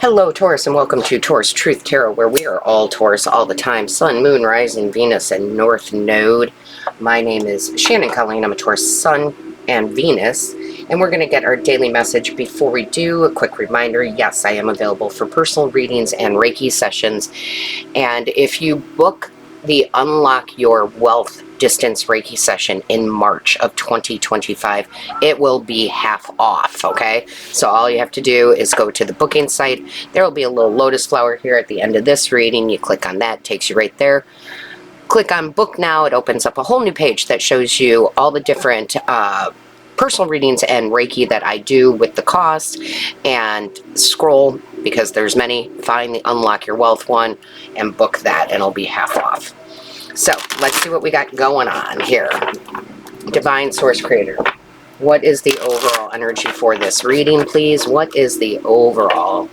Hello, Taurus, and welcome to Taurus Truth Tarot, where we are all Taurus all the time. Sun, Moon, Rising, Venus, and North Node. My name is Shannon Colleen. I'm a Taurus Sun and Venus, and we're going to get our daily message. Before we do, a quick reminder, yes, I am available for personal readings and Reiki sessions. And if you book the Unlock Your Wealth distance Reiki session in March of 2025, it will be half off, okay? So all you have to do is go to the booking site. There will be a little lotus flower here at the end of this reading. You click on that, takes you right there. Click on book now. It opens up a whole new page that shows you all the different personal readings and Reiki that I do with the cost, and scroll, because there's many, find the Unlock Your Wealth one and book that, and it'll be half off. So let's see what we got going on here. Divine Source Creator, what is the overall energy for this reading, please? What is the overall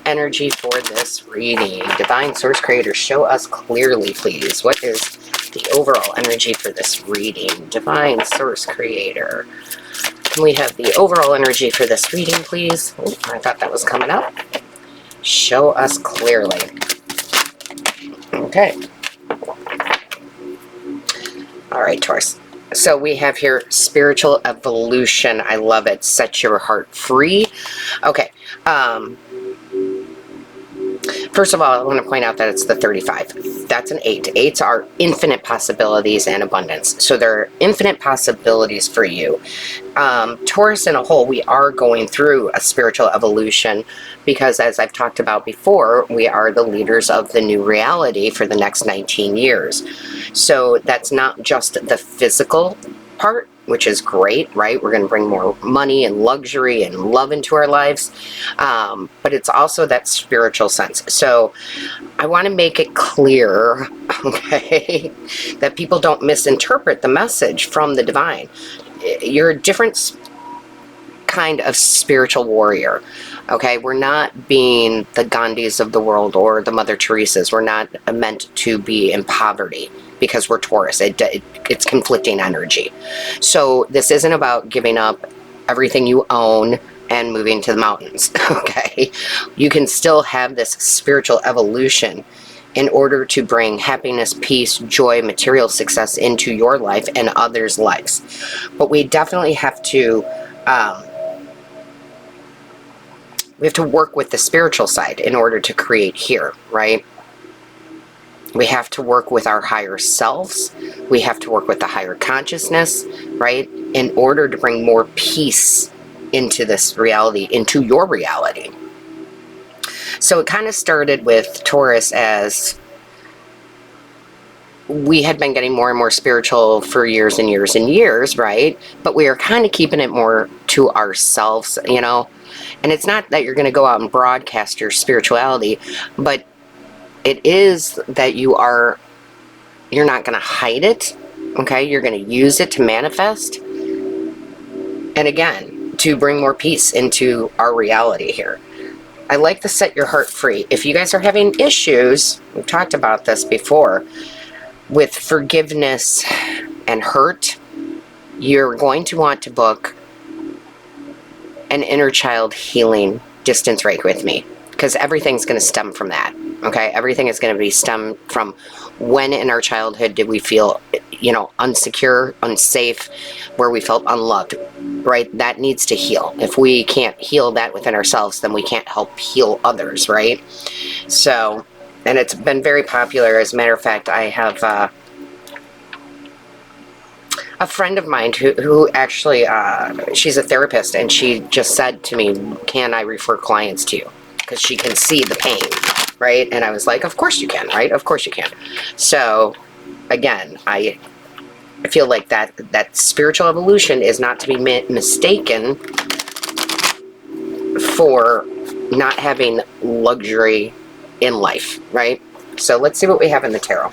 energy for this reading? Divine Source Creator, show us clearly, please. What is the overall energy for this reading? Divine Source Creator, can we have the overall energy for this reading, please? Oh, I thought that was coming up. Show us clearly. Okay. All right, Taurus. So we have here spiritual evolution. I love it. Set your heart free. Okay. First of all, I want to point out that it's the 35. That's an 8. 8s are infinite possibilities and abundance. So there are infinite possibilities for you. Taurus in a whole, we are going through a spiritual evolution because, as I've talked about before, we are the leaders of the new reality for the next 19 years. So that's not just the physical part, which is great, right? We're going to bring more money and luxury and love into our lives. But it's also that spiritual sense. So I want to make it clear, okay, that people don't misinterpret the message from the divine. You're a different kind of spiritual warrior, okay? We're not being the Gandhis of the world or the Mother Teresas. We're not meant to be in poverty, because we're Taurus. It's conflicting energy. So this isn't about giving up everything you own and moving to the mountains, okay? You can still have this spiritual evolution in order to bring happiness, peace, joy, material success into your life and others' lives. But we definitely have to work with the spiritual side in order to create here, right? We have to work with our higher selves. We have to work with the higher consciousness, right? In order to bring more peace into this reality, into your reality. So it kind of started with Taurus as we had been getting more and more spiritual for years and years and years, right? But we are kind of keeping it more to ourselves, you know? And it's not that you're going to go out and broadcast your spirituality, but it is that you're not going to hide it, okay? You're going to use it to manifest. And again, to bring more peace into our reality here. I like to set your heart free. If you guys are having issues, we've talked about this before, with forgiveness and hurt, you're going to want to book an inner child healing distance Reiki with me, because everything's going to stem from that, okay? Everything is going to be stemmed from when in our childhood did we feel, you know, insecure, unsafe, where we felt unloved, right? That needs to heal. If we can't heal that within ourselves, then we can't help heal others, right? So, and it's been very popular. As a matter of fact, I have a friend of mine who actually, she's a therapist, and she just said to me, can I refer clients to you? Because she can see the pain, right? And I was like, of course you can, right? Of course you can. So, again, I feel like that spiritual evolution is not to be mistaken for not having luxury in life, right? So let's see what we have in the tarot.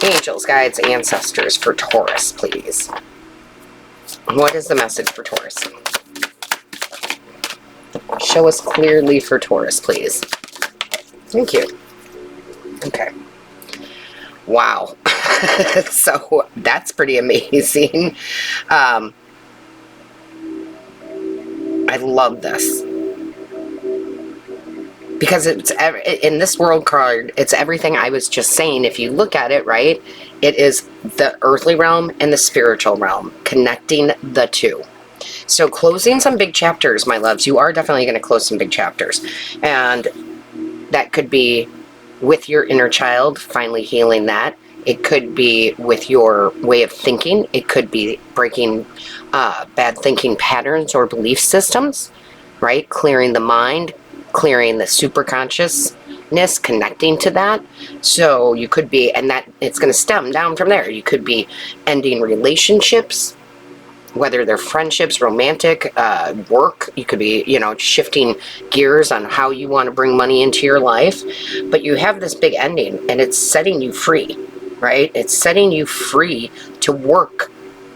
Angels, guides, ancestors for Taurus, please. What is the message for Taurus? Show us clearly for Taurus, please. Thank you. Okay. Wow. So that's pretty amazing. I love this. because it's in this world card, it's everything I was just saying. If you look at it, right, it is the earthly realm and the spiritual realm, connecting the two. So closing some big chapters, my loves. You are definitely going to close some big chapters, and that could be with your inner child, finally healing that. It could be with your way of thinking. It could be breaking bad thinking patterns or belief systems, right? Clearing the mind, clearing the superconsciousness, connecting to that. So you could be, and that it's going to stem down from there. You could be ending relationships, whether they're friendships, romantic, work. You could be, you know, shifting gears on how you want to bring money into your life. But you have this big ending, and it's setting you free, right? It's setting you free to work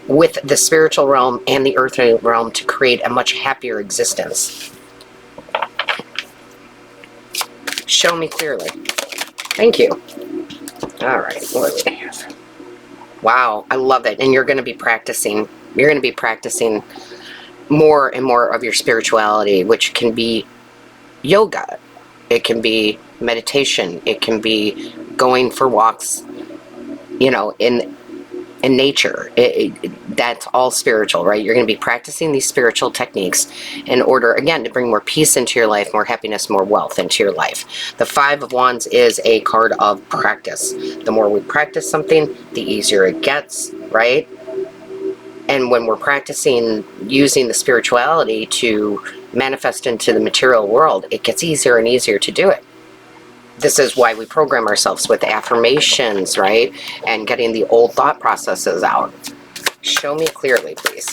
with the spiritual realm and the earthly realm to create a much happier existence. Show me clearly. Thank you. All right, what do we have? Wow, I love it. And you're going to be practicing. You're going to be practicing more and more of your spirituality, which can be yoga. It can be meditation. It can be going for walks, you know, in nature. That's all spiritual, right? You're going to be practicing these spiritual techniques in order, again, to bring more peace into your life, more happiness, more wealth into your life. The Five of Wands is a card of practice. The more we practice something, the easier it gets, right? And when we're practicing using the spirituality to manifest into the material world, it gets easier and easier to do it. This is why we program ourselves with affirmations, right? And getting the old thought processes out. Show me clearly, please.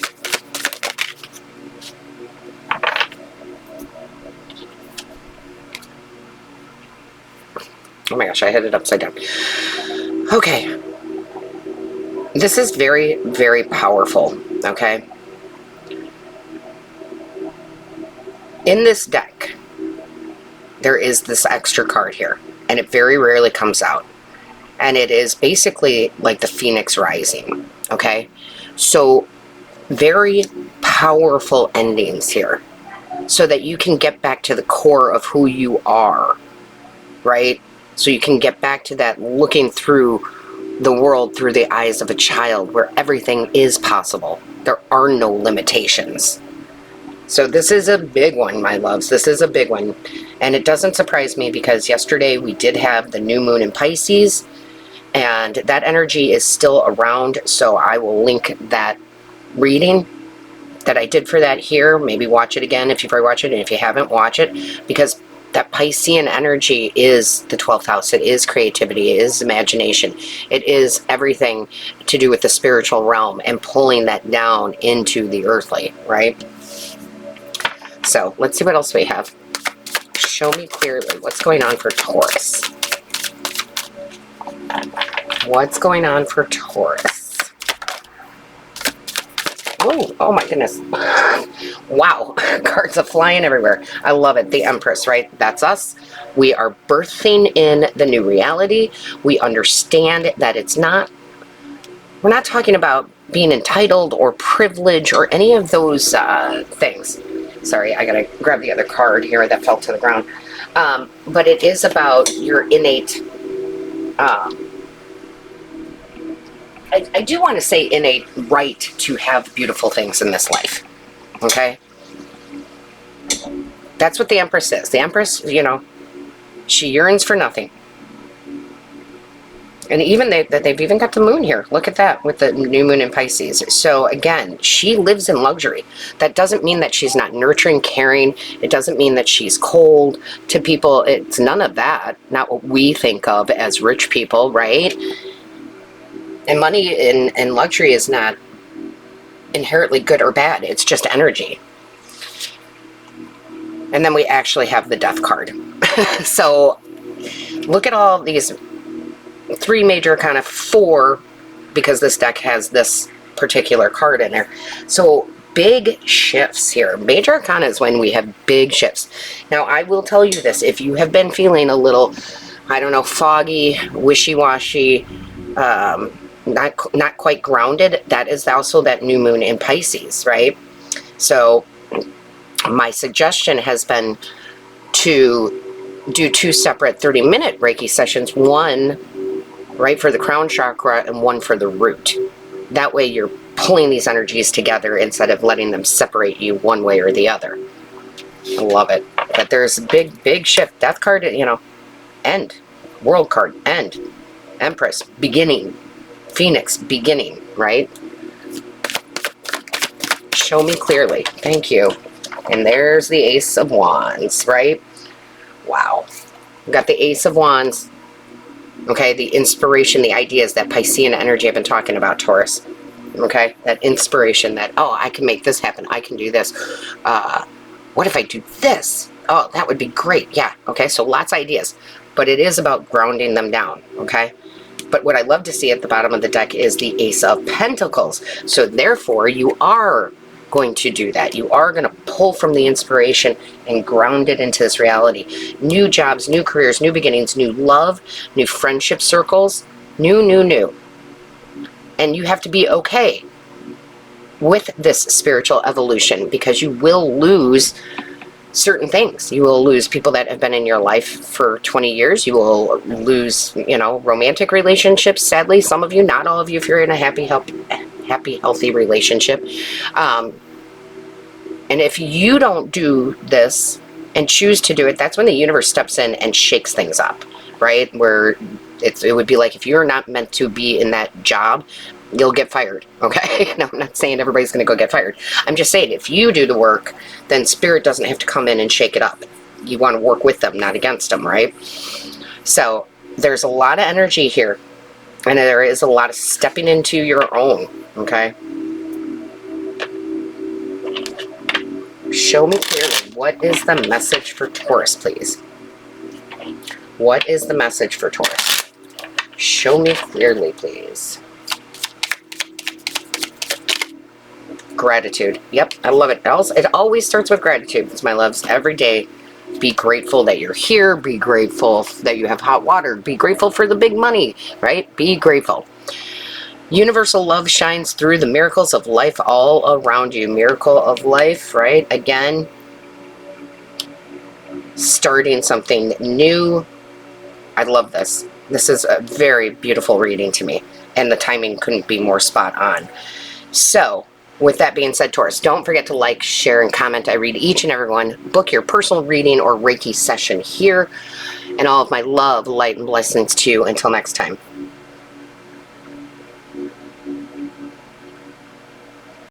Oh my gosh, I hit it upside down. Okay. This is very, very powerful, okay? In this deck, there is this extra card here, and it very rarely comes out. And it is basically like the Phoenix Rising, okay? So, very powerful endings here, so that you can get back to the core of who you are, right? So you can get back to that looking through the world through the eyes of a child, where everything is possible. There are no limitations. So this is a big one, my loves. This is a big one. And it doesn't surprise me, because yesterday we did have the new moon in Pisces, and that energy is still around. So I will link that reading that I did for that here. Maybe watch it again if you've already watched it, and if you haven't, watch it, because that Piscean energy is the 12th house. It is creativity. It is imagination. It is everything to do with the spiritual realm and pulling that down into the earthly, right? So let's see what else we have. Show me clearly what's going on for Taurus. What's going on for Taurus? Oh my goodness. Wow, cards are flying everywhere. I love it. The Empress, right? That's us. We are birthing in the new reality. We understand that it's not, we're not talking about being entitled or privilege or any of those things. Sorry, I gotta grab the other card here that fell to the ground. But it is about your innate, I do want to say innate right to have beautiful things in this life. Okay? That's what the Empress is. The Empress, you know, she yearns for nothing. And even they've even got the moon here. Look at that with the new moon in Pisces. So again, she lives in luxury. That doesn't mean that she's not nurturing, caring. It doesn't mean that she's cold to people. It's none of that. Not what we think of as rich people, right? And money and luxury is not inherently good or bad. It's just energy. And then we actually have the Death card. So look at all these three major, kind of four, because this deck has this particular card in there. So big shifts here. Major Arcana is when we have big shifts. Now, I will tell you this. If you have been feeling a little, I don't know, foggy, wishy-washy, not quite grounded, that is also that new moon in Pisces, right? So my suggestion has been to do 2 separate 30-minute Reiki sessions, one right for the crown chakra and one for the root. That way you're pulling these energies together instead of letting them separate you one way or the other. I love it. But there's a big, big shift. Death card, you know, end. World card, end. Empress, beginning. Phoenix, beginning, right? Show me clearly. Thank you. And there's the Ace of Wands, right? Wow. We've got the Ace of Wands. Okay, the inspiration, the ideas, that Piscean energy I've been talking about, Taurus. Okay, that inspiration that, oh, I can make this happen. I can do this. What if I do this? Oh, that would be great. Yeah, okay, so lots of ideas. But it is about grounding them down, okay? But what I love to see at the bottom of the deck is the Ace of Pentacles. So therefore, you are going to do that. You are going to pull from the inspiration and ground it into this reality. New jobs, new careers, new beginnings, new love, new friendship circles, new. And you have to be okay with this spiritual evolution, because you will lose certain things. You will lose people that have been in your life for 20 years. You will lose, you know, romantic relationships. Sadly, some of you, not all of you, if you're in a happy, healthy relationship. And if you don't do this and choose to do it, that's when the universe steps in and shakes things up, right? Where it would be like, if you're not meant to be in that job, you'll get fired, okay? No, I'm not saying everybody's going to go get fired. I'm just saying, if you do the work, then Spirit doesn't have to come in and shake it up. You want to work with them, not against them, right? So there's a lot of energy here, and there is a lot of stepping into your own, okay? Show me clearly, what is the message for Taurus, please? What is the message for Taurus? Show me clearly, please. Gratitude. Yep, I love it. It always starts with gratitude. It's my loves. Every day, be grateful that you're here. Be grateful that you have hot water. Be grateful for the big money, right? Be grateful. Universal love shines through the miracles of life all around you. Miracle of life, right? Again, starting something new. I love this. This is a very beautiful reading to me, and the timing couldn't be more spot on. So, with that being said, Taurus, don't forget to like, share, and comment. I read each and every one. Book your personal reading or Reiki session here. And all of my love, light, and blessings to you. Until next time.